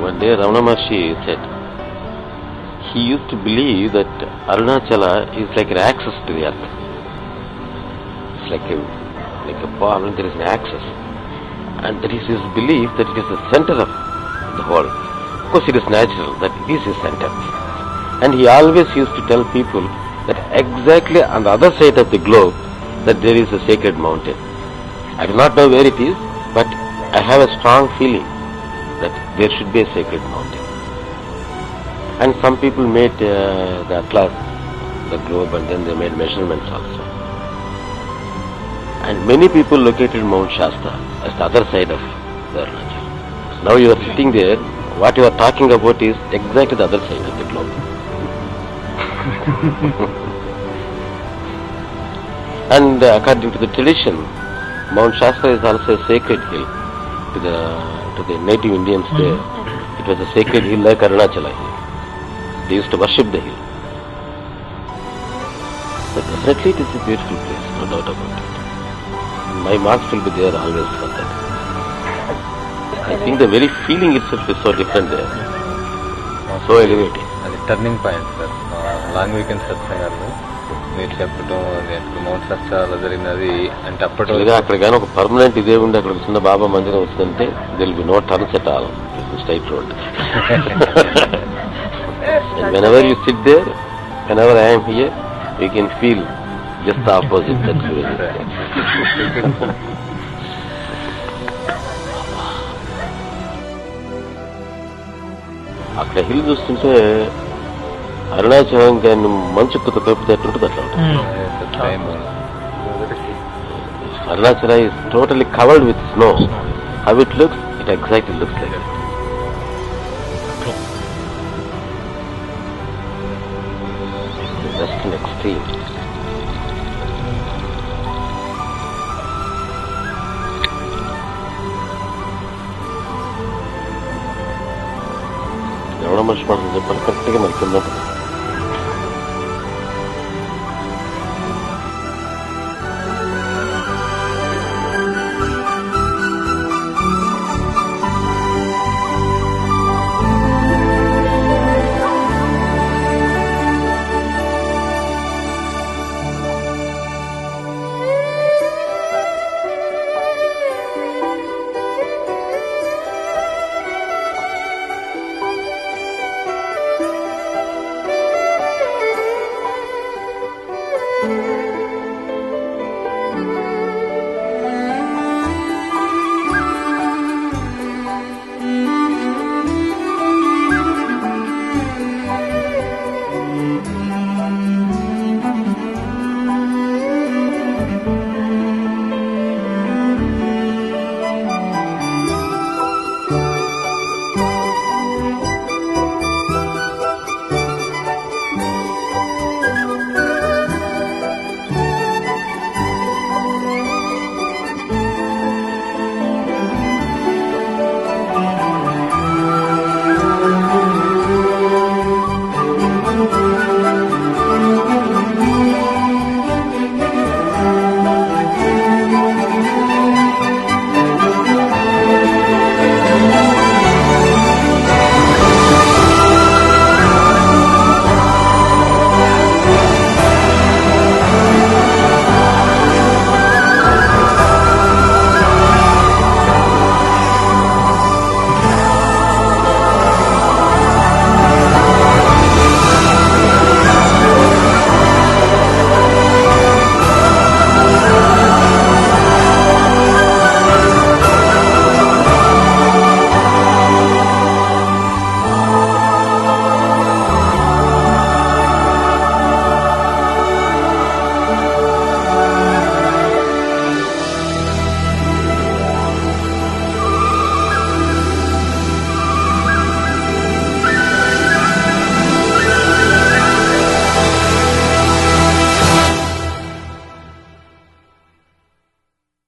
one day Ramana Maharshi said, he used to believe that Arunachala is like an access to the earth. It's like a ball and there is an access. And that is his belief that it is the center of the whole. Of course it is natural that it is his center. And he always used to tell people that exactly on the other side of the globe that there is a sacred mountain. I do not know where it is, but I have a strong feeling that there should be a sacred mountain. And some people made the atlas, the globe, and then they made measurements also. And many people located Mount Shasta as the other side of the Arunachala. Now you are sitting there, what you are talking about is exactly the other side of the globe. And according to the tradition, Mount Shasta is also a sacred hill to the native Indians there. It was a sacred hill like Arunachala hill. They used to worship the hill. But definitely it is a beautiful place, no doubt about it. My marks will be there always for that. I think the very feeling itself is so different there. So elevating. అది turning point sir. Long weekend సత్సంగాలు మీరు చెప్పడం mount షాస్తా అలా జరిగినది అంటే అప్పటిగా అక్కడ కానీ ఒక పర్మనెంట్ ఇదే ఉండి అక్కడ చిన్న బాబా మందిరం వస్తుందంటే there'll be no turns at all straight road. And whenever you sit there, whenever I am here, you can feel just the opposite. That's అక్కడ హిల్ చూస్తుంటే అరుణాచలం కానీ మంచు కొత్త తప్పితే ఎట్లుంటుంది అట్లా ఉంటుంది. Arunachala is totally covered with snow. How it looks, it exactly looks like it. Just an extreme. Ramana Maharshi చెప్పాలి కరెక్ట్గా మనకి